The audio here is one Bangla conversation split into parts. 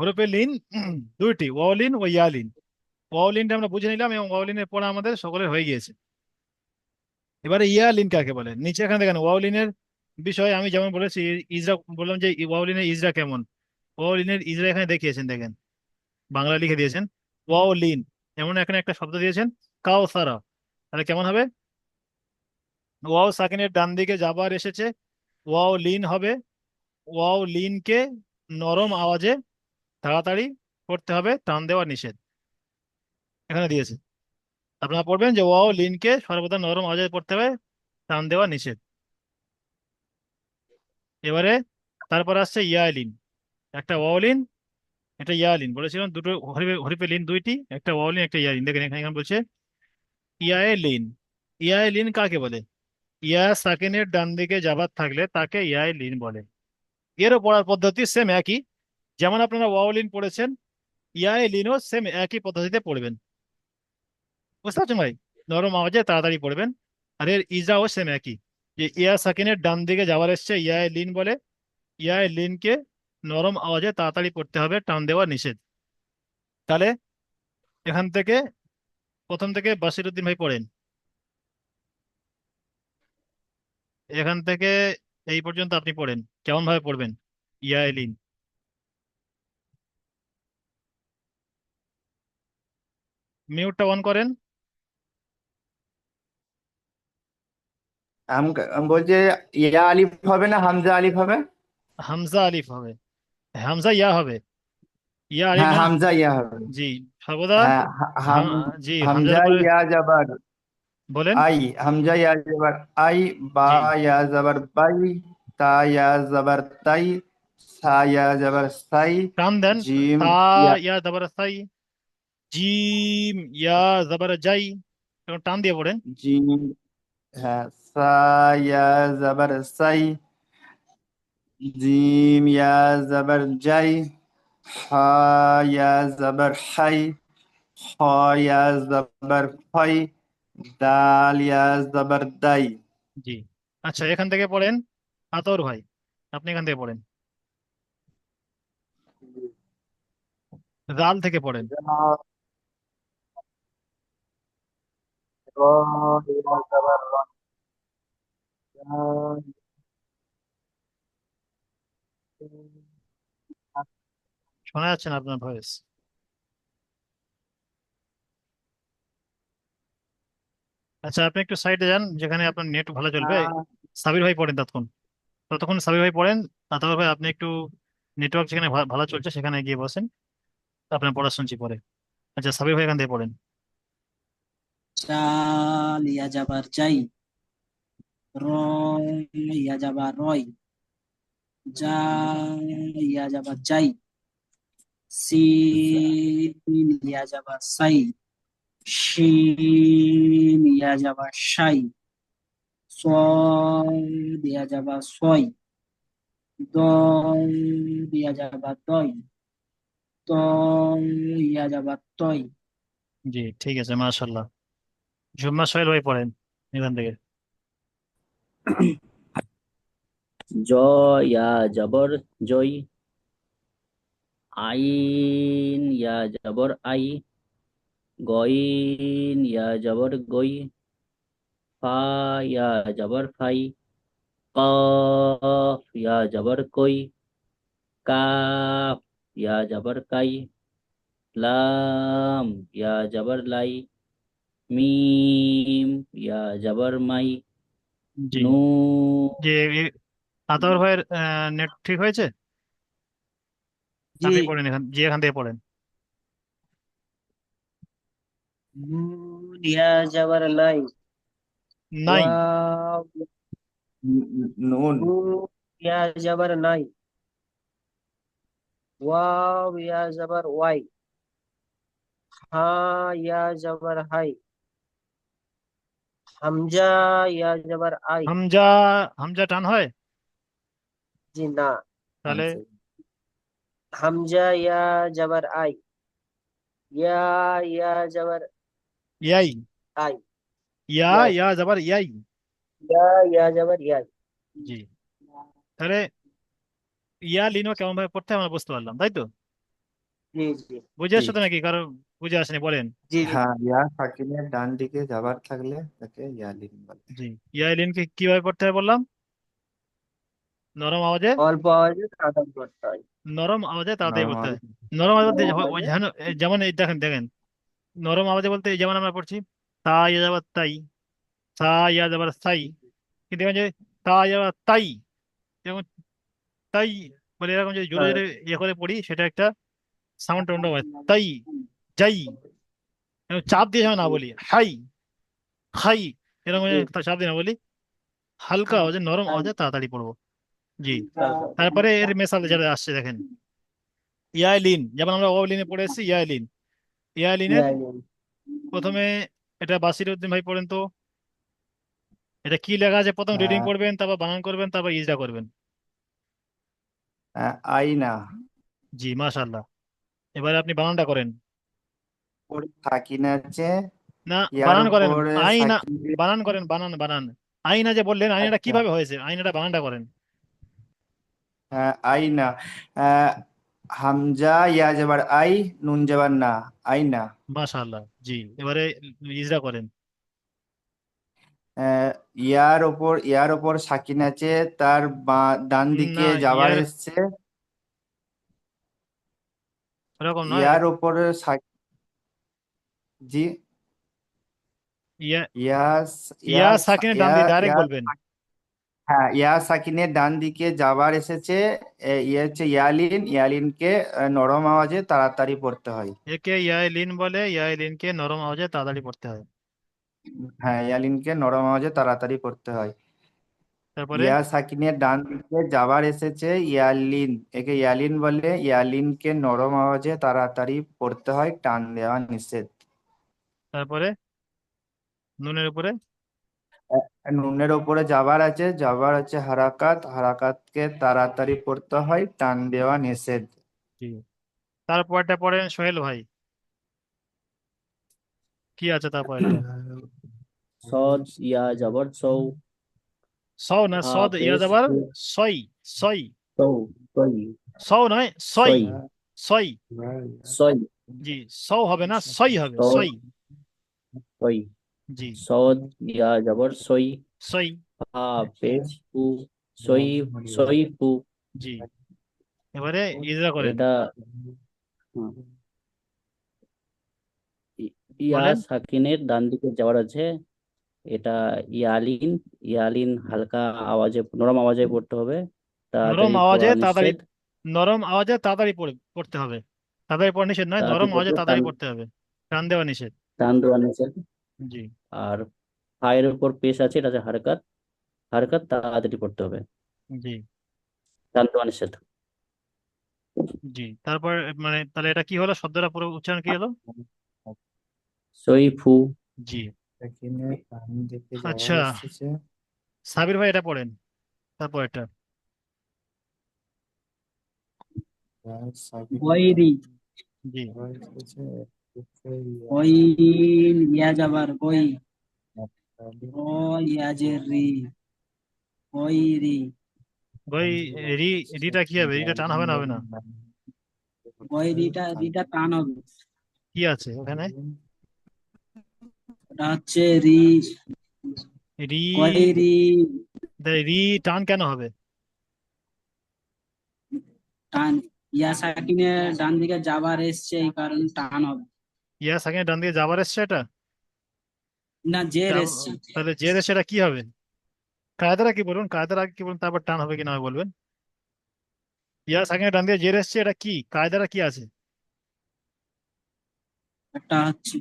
হরফে লিন দুইটি, ওয়াও লিন ও ইয়া লিন। ওয়াও লিনটা আমরা বুঝে নিলাম এবং ওয়াও লিনের পড়া আমাদের সকলের হয়ে গিয়েছে। এবারে ইয়া লিন কাকে বলে, নিচে এখানে দেখেন ওয়াও লিনের বিষয়ে আমি যেমন বলেছি, ইজরা বললাম যে ওয়াও লিনের ইজরা কেমন। ওয়াও লিনের ইজরা এখানে দেখিয়েছেন, দেখেন বাংলা লিখে দিয়েছেন ওয়াও লিন। এমন এখানে একটা শব্দ দিয়েছেন কাউসারা, তাহলে কেমন হবে? ওয়াও সাকিনের ডান দিকে যাবার এসেছে, ওয়াও লিন হবে। ওয়াও লিনকে নরম আওয়াজে তাড়াতাড়ি পড়তে হবে, টান দেওয়া নিষেধ, এখানে দিয়েছে। আপনারা পড়বেন যে ওয়াও লিনকে সর্বদা নরম আওয়াজে পড়তে হবে, টান দেওয়া নিষেধ। এবারে তারপর আসছে ইয়ালিন। একটা ওয়াওলিন, একটা ইয়ালিন, বলেছিলাম দুটো হরিফে হরিফে লিন দুইটি, একটা ওয়াওলিন একটা ইয়ালিন। দেখেন এখানে এখানে বলছে ইয়ালিন। ইয়ালিন কাকে বলে? ইয়া সাকিনের ডান দিকে যাবার থাকলে তাকে ইয়ালিন বলে। এরও পড়ার পদ্ধতি সেম একই, যেমন আপনারা ওয়াওলিন পড়েছেন, ইয়ালিনও সেম একই পদ্ধতিতে পড়বেন। বুঝতে পারছেন ভাই? নরম আওয়াজে তাড়াতাড়ি পড়বেন। আর এর ইজাও সেম একই, যে ইয়া সাকিনের ডান দিকে যাবার এসছে ইয়ালিন বলে, ইয়ালিনকে নরম আওয়াজে তাড়াতাড়ি পড়তে হবে, টান দেওয়া নিষেধ। তাহলে এখান থেকে প্রথম থেকে বাসিরউদ্দিন ভাই পড়েন, এখান থেকে এই পর্যন্ত আপনি পড়েন, কেমন ভাবে পড়বেন ইয়ালিন। মিউটটা অন করেন। আমি বলছি, ইয়া আলিফ হবে না হামজা আলিফ হবে? হামজা আলিফ হবে, হামজা ইয়া হবে, ইয়া আলিফ হ্যাঁ, নয়। হামজা ইয়া হবে। জি, সর্বদা হ্যাঁ, জি হামজার হামজা পরে ইয়া জবর বলেন। আই, হামজা ইয়া জবর আই, বা জি, ইয়া জবর বাই, তা ইয়া জবর তাই, সা ইয়া জবর সাই, টান দেন। জিম তা ইয়া ইয়া জবর সাই, জিম ইয়া জবর জাই, এবং টান দিয়ে পড়েন। জিম, হ্যাঁ, সা ইয়া জবর সাই, জিম ইয়া জবর জাই, হা ইয়া জবর হাই, খ ইয়া জবর ফাই, দাল ইয়া জবর দাই। জি, আচ্ছা এখান থেকে পড়েন আতর ভাই, আপনি এখান থেকে পড়েন, জাল থেকে পড়েন। শোনা যাচ্ছে না আপনার ভয়েস। আচ্ছা আপনি একটু সাইডে যান যেখানে আপনার নেট ভালো চলবে। সাবির ভাই পড়েন ততক্ষণ, ততক্ষণ সাবির ভাই পড়েন। আতাউর ভাই আপনি একটু নেটওয়ার্ক যেখানে ভালো চলছে সেখানে গিয়ে বসেন, আপনার পড়া শুনছি পরে। আচ্ছা সাবির ভাই এখান থেকে পড়েন। চাল ইয়া যাবার চাই, রয় ইয়া যাবার রয়, যা ইয়া যাবার যাই, সিন ইয়া যাবার সাই, শিন ইয়া যাবার সাই, ছয় ইয়া যাবার ছয়, দয় ইয়া যাবার দয়, তয় ইয়া যাবার তয়। জি ঠিক আছে, মাশাল্লাহ। জুম্মা সোহেল ভাই পড়েন এখান থেকে। জ ইয়া জবর জয়, আইন ইয়া জবর আই, গইন ইয়া জবর গই, ফা ইয়া জবর ফাই, কফ ইয়া জবর কই, কাফ ইয়া জবর কাই, লাম ইয়া জবর লাই, মিম ইয়া জবর মাই, জি, নুন। যে আতাউর ভাইয়ের নেট ঠিক হয়েছে? জি। আপনি পড়েন এখান, যে এখান থেকে পড়েন। নুন ইয়া যাবার লাই, নাই। ওয়াও নুন, নুন ইয়া যাবার নাই, ওয়াও ইয়া যাবার ওয়াই, হা ইয়া যাবার হাই, হামজা ইয়া যাবার আই। হামজা, হামজা টান হয়? জি না। তাহলে হামজা ইয়া যাবার আই, ইয়া ইয়া যাবার ইয়াই, আই, ইয়া ইয়াই, ইয়া যাবার ইয়াই। ইয়া ইয়া যাবার ইয়াই। জি, তাহলে ইয়া লিনো কেমন ভাবে পড়তে হয় আমরা বুঝতে পারলাম, তাই তো? জি জি বুঝে জি আসছো তো নাকি কারো বুঝে আসেনি বলেন? জি হ্যাঁ, ইয়া সাকিনের ডান দিকে যাবার থাকলে তাকে ইয়ালিন বলে। জি, ইয়া লিনকে কিভাবে পড়তে হয় বললাম? নরম আওয়াজে, অল্প আওয়াজে তাড়াতাড়ি করতে হয়। নরম আওয়াজে তাড়াতাড়ি নরম পড়তে হয়। আওয়াজে। নরম আওয়াজ বলতে নরম আওয়াজে। যেমন এই দেখেন দেখেন, নরম আওয়াজে বলতে এই যেমন আমরা পড়ছি তা ইয়া যাবার তাই, সা ইয়া যাবার সাই, কিন্তু দেখবেন যে তা ইয়া যাবার তাই, যেমন তাই বলে এরকম যদি জোরে হ্যাঁ, জোরে ইয়ে করে পড়ি সেটা একটা সাউন্ড অন্য হয়, তাই, যাই, এরকম চাপ দিয়ে যেন না বলি হাই, খাই, এরকম জি, চাপ দিয়ে না বলি, হালকা আওয়াজে নরম তাই। আওয়াজে তাড়াতাড়ি পড়বো। জি। তারপর তারপরে এর মেসাল যেটা আসছে দেখেন, ইয়ালিন, যেমন আমরা ওয়ালিনে পড়ে এসেছি ইয়ালিন। ইয়ালিনের ইয়ালিন। প্রথমে এটা বাসির উদ্দিন ভাই পড়েন তো, এটা কি লেখা আছে প্রথম রিডিং আহ, করবেন, তারপর বানান করবেন, তারপর ইজরা করবেন। আইনা। জি মাশাআল্লাহ। এবারে আপনি বানানটা করেন। ওর সাকিন আছে, না, ইয়ার বানান করেন, উপরে আইনা, সাকিন বানান করেন, বানান বানান। আইনা যে বললেন, আইনাটা আচ্ছা। কিভাবে হয়েছে, আইনাটা বানানটা করেন। আইনা। আহ, হামজা ইয়া যাবার আই, নুন যাবার না, আইনা। মাশাআল্লাহ। জি, এবারে ইজরা করেন। আহ, ইয়ার ওপর সাকিন আছে, তার ডান দিকে না, যাবার ইয়ার এসছে। এরকম নয়। ইয়ার ওপরে জি। ইয়া, ইয়াস ইয়া ইয়ার সাকিনের ডান ইয়া দিয়ে ডাইরেক্ট ইয়া বলবেন। হ্যাঁ, ইয়া সাকিনের ডান দিকে যাবার এসেছে। ইয়ে হচ্ছে ইয়ালিন, ইয়ালিনকে নরম আওয়াজে তাড়াতাড়ি পড়তে হয়। একে ইয়ালিন বলে, ইয়ালিনকে নরম আওয়াজে তাড়াতাড়ি পড়তে হয়। হ্যাঁ, ইয়ালিনকে নরম আওয়াজে তাড়াতাড়ি পড়তে হয়। তারপরে ইয়া সাকিনের ডান দিকে যাবার এসেছে ইয়ালিন, একে ইয়ালিন বলে, ইয়ালিনকে নরম আওয়াজে তাড়াতাড়ি পড়তে হয়, টান দেওয়া নিষেধ। তারপরে নুনের উপরে। নুনের ওপরে যাবার আছে, যাবার আছে হারাকাত, হারাকাতকে তাড়াতাড়ি পড়তে হয়, টান দেওয়া নিষেধ। জি, তারপরটা পড়েন সোহেল ভাই, কি আছে তারপরটা? সদ ইয়া জবর সৌ, সও না, হা সদ ইয়া পেশ যাবার হু, সই, সই, সৌ, সই, সও নয় সই, সই, সই। সই, জি, সও হবে না, সই হবে, সদ, সই। সই, জি, সদ ইয়া জবর সই, সই। হা পেশ হু, সই, সই হু। জি, এবারে ইজরা করেন। এটা হুম, ইয়া বলেন। সাকিনের ডান দিকে যাওয়ার আছে, এটা ইয়ালিন, ইয়ালিন হালকা আওয়াজে নরম আওয়াজে পড়তে হবে, নরম তাড়াতাড়ি আওয়াজে পড়া তাড়াতাড়ি, নিষেধ। নরম আওয়াজে তাড়াতাড়ি পড়তে হবে। তাড়াতাড়ি পড়া নিষেধ নয়, নরম তাড়াতাড়ি আওয়াজে পড়তে টান, তাড়াতাড়ি পড়তে হবে, টান দেওয়া নিষেধ। টান দেওয়া নিষেধ। জি। আর ফায়ের উপর পেশ আছে, এটা আছে হারকাত, হারকাত তাড়াতাড়ি পড়তে হবে, জি। টান দেওয়া নিষেধ। জি, তারপর মানে তাহলে এটা কি হলো, শব্দটা পুরো উচ্চারণ কি হলো? সইফু, জি। সাকিনের ডান দিকে যাওয়ার আচ্ছা, এসেছে। সাবির ভাই এটা পড়েন, তারপর এটা। ইয়ার সাকিনের ডান গয়রি। জি, দিকে যাওয়ার এসেছে। গইন ইয়া যাবার গই। ইয়ালিন। ও ইয়া জের রি। গইরি। ভাই, রি, রিটা কি হবে, রিটা টান হবে না, হবে না? গইরিটা রিটা টান হবে। কি আছে ওখানে? ওটা হচ্ছে রি। রি, গইরি। রি টান কেন হবে? টান, ইয়া সাকিনের ডান দিকে যাবার এসছে এই কারণে টান হবে। ইয়া সাকিনের ডান দিকে যাবার এসছে এটা, না, জের এসছে। তাহলে যে দেশে এটা কি হবে? কায়দারা কি বলুন, কায়দারা কি বলুন, তারপর টান হবে কি না হবে বলবেন। ইয়া সাকিনের ডান দিকে জের এসছে, এটা কি কায়দারা কি আছে? এটা হচ্ছে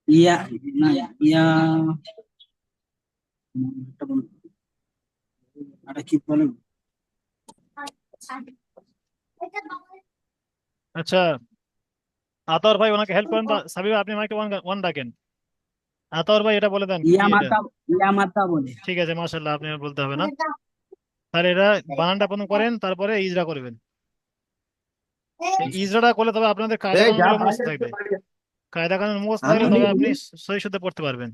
ইয়া, না ইয়া, এটা কি বলেন? আচ্ছা, আতর ভাই ওনাকে হেল্প করেন তো, সাবিব ভাই, আপনি আমাকে ওয়ান ওয়ান ডাকেন। আতর ভাই এটা বলে দেন কি ইয়া এটা। মাতা, ইয়া মাতা বলে। ঠিক আছে মাশাল্লাহ, আপনি আর বলতে হবে না। তাহলে এটা বানানটা প্রথম করেন, তারপরে ইজরা করবেন। এই ইজরাটা করলে তবে আপনাদের কায়দা এই যা কানুনগুলো মুখস্থ বাইরে থাকবে। বাইরে। কায়দা কানুন মুখস্থ আমি থাকলে তবে আপনি সহি শুদ্ধ পড়তে পারবেন।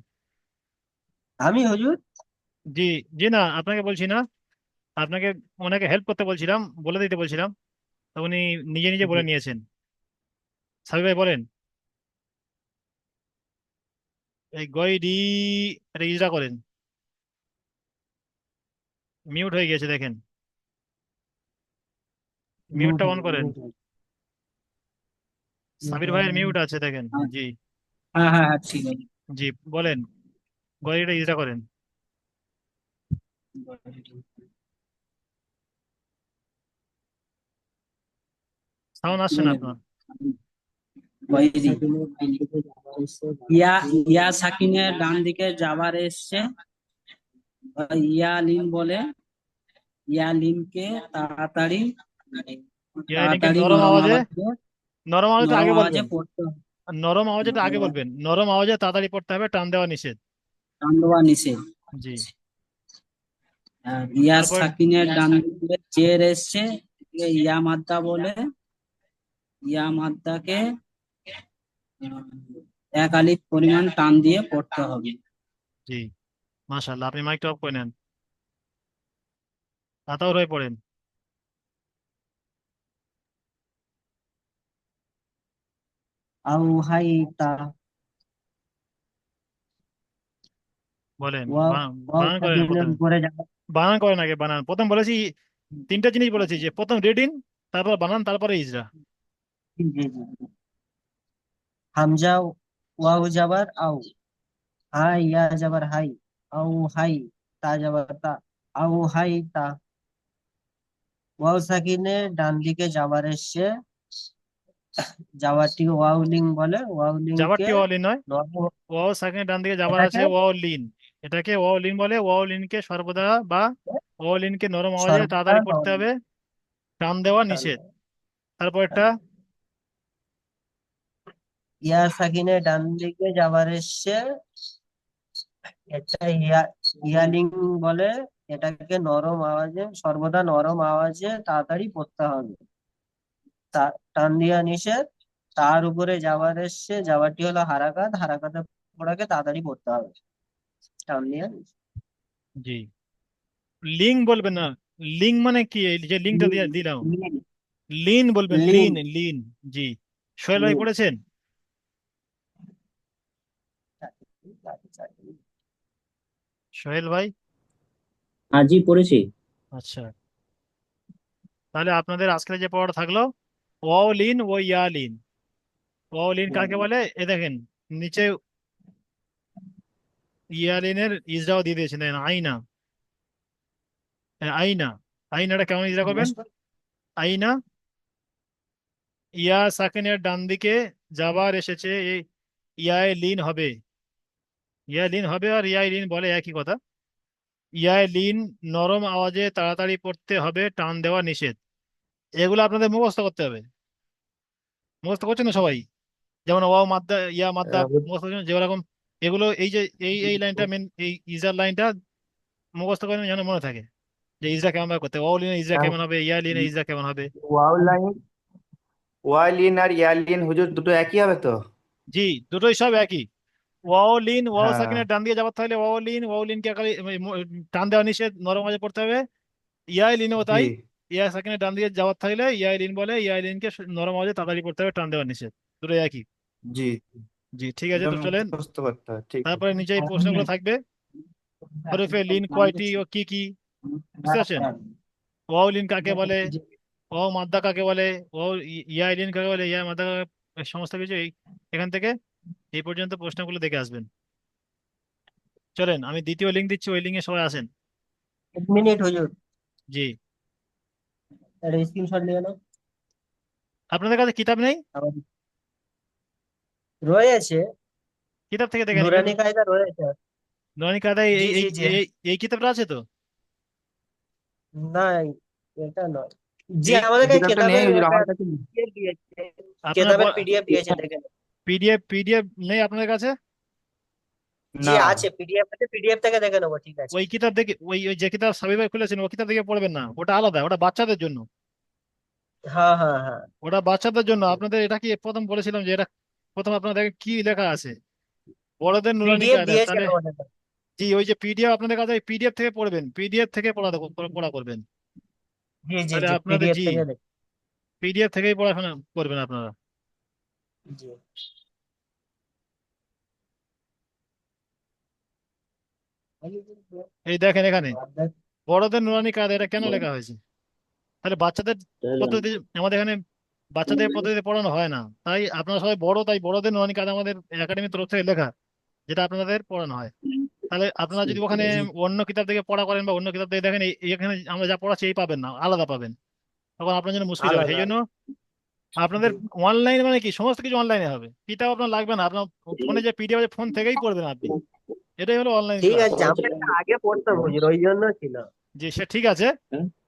আমি হুজুর। জি। জি না, আপনাকে বলছি না, আপনাকে ওনাকে হেল্প করতে বলছিলাম, বলে দিতে বলছিলাম। তো উনি নিজে নিজে বলে নিয়েছেন। সাবির ভাই বলেন, এই গয়রি এটা ইজরা করেন। মিউট হয়ে গেছে দেখেন, মিউট মিউটটা অন হয়ে করেন। মিউট হয়ে সাবির ভাইয়ের মিউট আছে দেখেন। জি, হ্যাঁ হ্যাঁ হ্যাঁ ঠিক আছে। জি বলেন, গয়রিটা ইজরা করেন। সাউন্ড আসছে না আপনার। ওয়াইজি। ইয়া ইয়া সাকিনের ডান দিকে যাবার এসছে, ইয়ালিন বলে ইয়ালিনকে তাড়াতাড়ি ইয়ালিনকে তাড়াতাড়ি নরম আওয়াজে, নরম আওয়াজটা নরম আগে আওয়াজে বলবেন। পড়তে হবে। নরম আওয়াজটা আগে বলবেন, নরম আওয়াজে তাড়াতাড়ি পড়তে হবে, টান দেওয়া নিষেধ। টান্ডবা নিষেধ। জি, আর ইয়া তারপর সাকিনের ডান দিকে জের এসছে, ইয়া মাদ্দা বলে ইয়া মাদ্দাকে এক আলিফ পরিমাণ টান দিয়ে পড়তে হবে। জি, মাশাআল্লাহ, আপনি মাইকটা অফ করে নেন, তাতাও হয়ে পড়েন। আউ হাইতা বলেন, ওয়াও ওয়াও বানান করেন সাকিনের প্রথমে, উপরে যাবে। বানান করেন আগে, বানান। প্রথম বলেছি তিনটা জিনিস বলেছি, যে প্রথম রিডিং, তারপর বানান, তারপরে ইজরা। জি জি জি। হামজা ওয়াও যাবার আউ, হাই ইয়া যাবার হাই, আউ হাই, তা যাবার তা, আউ হাই তা। ওয়াও সাকিনের ডান দিকে যাবার এসছে, যাওয়ারটি ওয়াও লিং বলে, ওয়াও লিংকে যাবারটি ওয়াও লিন নয়, নরম ওয়াও সাকিনের ডান দিকে যাবার আছে এটাকে ওয়াও লিন, এটাকে ওয়াও লিন বলে। ওয়াও লিনকে সর্বদা বা ওয়াও লিনকে নরম আওয়াজে সর্বদা তাড়াতাড়ি পড়তে হবে, টান দেওয়া টান নিষেধ। দেয়। তারপর একটা ইয়া সাকিনের ডান দিকে যাবার এসছে, এটা ইয়ালিং বলে, এটাকে নরম আওয়াজে সর্বদা নরম আওয়াজে তাড়াতাড়ি পড়তে হবে, টান দিয়া নিষেধ। তার উপরে যাবার এসছে, যাওয়ারটি হলো হারাকাত, হারাকাতে পড়াকে তাড়াতাড়ি পড়তে হবে, টান দিয়া নিষেধ। জি, লিং বলবেন না। লিং মানে কি? এই যে লিঙ্কটা দিয়ে দিলাম, লিন লিন বলবেন, লিন লিন লিন। জি, সোহেল ভাই লিন। পড়েছেন? সোহেল ভাই, জি পড়েছি। আচ্ছা, তাহলে আপনাদের আজকের যে পড়াটা থাকলো, ওয়াও লিন ও ইয়া লিন। ওয়াও লিন কাকে বলে? এ দেখেন নিচে ইয়া লিনের ইজরাও দিয়ে দিয়েছেন, দেখেন, আইনা। আইনা, আইনাটা কেমন ইজরা করবেন? আইনা, ইয়া সাকিনের ডান দিকে যাবার এসেছে, এই ইয়ায় লিন হবে, ইয়া লিন হবে, আর ইয়ায় লিন বলে একই কথা। ইয়ায় লিন নরম আওয়াজে তাড়াতাড়ি পড়তে হবে, টান দেওয়া নিষেধ। এগুলো আপনাদের মুখস্থ করতে হবে। মুখস্থ করছেন না সবাই? যেমন ওয়াও মাদ্দা, ইয়া মাদ্দা মুখস্থ করছেন যেরকম। এগুলো এই যে এই লাইনটা মেন, এই ইজার লাইনটা মুখস্থ করেন যেন মনে থাকে, যে ইজরা কেমন ভাবে করতে হবে, ওয়াও লিনে ইজরা কেমন হবে, ইয়া লিনে ইজরা কেমন হবে। ওয়াও লাইন, ওয়াইলিন আর ইয়ালিন হুজুর দুটো একই হবে তো? জি, দুটোই সব একই। ওয়াও লিন, ওয়াও হ্যাঁ। সাকিনের ডান দিয়ে যাবার থাকলে ওয়াও লিন, ওয়াও লিনকে একালি টান দেওয়া নিষেধ, নরম আওয়াজে পড়তে হবে। ইয়াই লিনও জি তাই, ইয়া সাকিনের ডান দিয়ে যাওয়ার থাকলে ইয়াই লিন বলে, ইয়াই লিনকে নরম আওয়াজে তাড়াতাড়ি পড়তে হবে, টান দেওয়া নিষেধ। দুটোই একই। জি, জি, ঠিক আছে, এটা তো চলেন। মুখস্থ করতে হবে, ঠিক তারপরে আছে। নিচে এই প্রশ্নগুলো থাকবে, হরফে লিন কয়টি ও কি কি, বুঝতে পারছেন? ওয়াও লিন কাকে বলে, ওয়াও মাদ্দা কাকে বলে, ওয়াও ইয়া লিন কাকে বলে, ইয়া মাদ্দা সমস্ত কিছু এখান থেকে এই পর্যন্ত প্রশ্নগুলো দেখে আসবেন। চলেন, আমি দ্বিতীয় লিঙ্ক দিচ্ছি, ওই লিঙ্কে সবাই আসেন। এক মিনিট হুজুর, জি, একটা স্ক্রিনশট নিয়ে নাও। আপনাদের কাছে কিতাব নেই? আমার রয়েছে, কিতাব থেকে দেখে নেবেন। নুরানি কায়দা রয়েছে। ননী কায়দায় এই জি এই জি জি। এই এই কিতাবটা আছে তো? না, এটা নয়। জি এই এই আমাদেরকে কিতাবটা নেই কেতাবের হুজুর ওটা আমার কাছে নেই। PDF দিয়েছে, আপনার কেতাবের পিডিএফ দিয়েছে, দেখেন। পিডিএফ, পিডিএফ নেই আপনাদের কাছে? জি না। আছে, পিডিএফ আছে, পিডিএফ থেকে দেখে নেবো, ঠিক আছে। ওই কিতাব দেখে, ওই যে কিতাব সাবির ভাই খুলেছেন, ওই কিতাব দেখে পড়বেন না, ওটা আলাদা, ওটা বাচ্চাদের জন্য। হ্যাঁ হ্যাঁ হ্যাঁ। ওটা বাচ্চাদের জন্য। আপনাদের এটা কি প্রথম বলেছিলাম যে এটা প্রথম আপনারা দেখেন কি লেখা আছে, বড়দের নুরানি পিডিএফ কায়দা, দিয়েছে তাহলে আমাদের। জি, ওই যে পিডিএফ আপনাদের কাছে, পিডিএফ থেকে পড়বেন, পিডিএফ থেকে পড়া পড়া করবেন। জি জি তাহলে জি, আপনাদের পিডিএফ জি, থেকে দেখ। পিডিএফ থেকেই পড়াশোনা করবেন আপনারা। জি এই দেখেন এখানে বড়দের নুরানি কায়দা, এটা কেন লেখা হয়েছে? তাহলে বাচ্চাদের পদ্ধতি, আমাদের এখানে বাচ্চাদের পদ্ধতিতে পড়ানো হয় না, তাই আপনারা সবাই বড়, তাই বড়দের নুরানি কায়দা আমাদের একাডেমির তরফ থেকে লেখা, যেটা আপনাদের পড়ানো হয়। তাহলে আপনারা যদি ওখানে জি অন্য কিতাব থেকে পড়া করেন বা অন্য কিতাব থেকে দেখেন, এখানে আমরা যা পড়াচ্ছি এই পাবেন না, আলাদা পাবেন, তখন আপনার জন্য মুশকিল হবে। সেই আলাদা জন্য জি আপনাদের অনলাইন মানে কি, সমস্ত কিছু অনলাইনে হবে, কিতাব আপনার লাগবে না, আপনার ফোনে যে পিডিএফ আছে ফোন থেকেই পড়বেন আপনি। এটাই হলো অনলাইন ঠিক ক্লাস। আছে, আমরা এটা আগে পড়তাম হুজুর, ওই জন্য ছিল। যে সে ঠিক আছে।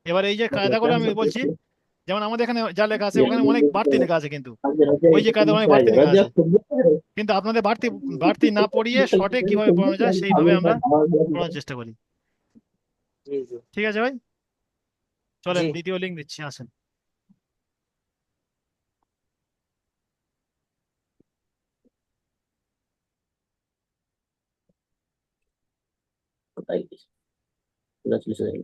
এবার এই যে কায়দাগুলো আমি বলছি, যেমন আমাদের এখানে যা লেখা আছে ওখানে অনেক বাড়তি লেখা আছে, কিন্তু ওই যে কায়দা অনেক বাড়তি লেখা আছে, কিন্তু আপনাদের বাড়তি বাড়তি না পড়িয়ে সঠিক কিভাবে পড়ানো যায় সেইভাবে আমরা পড়ানোর চেষ্টা করি। জি জি ঠিক আছে ভাই, চলেন জি দ্বিতীয় লিঙ্ক দিচ্ছি, আসেন। তাই চলে চলে চলে গেল।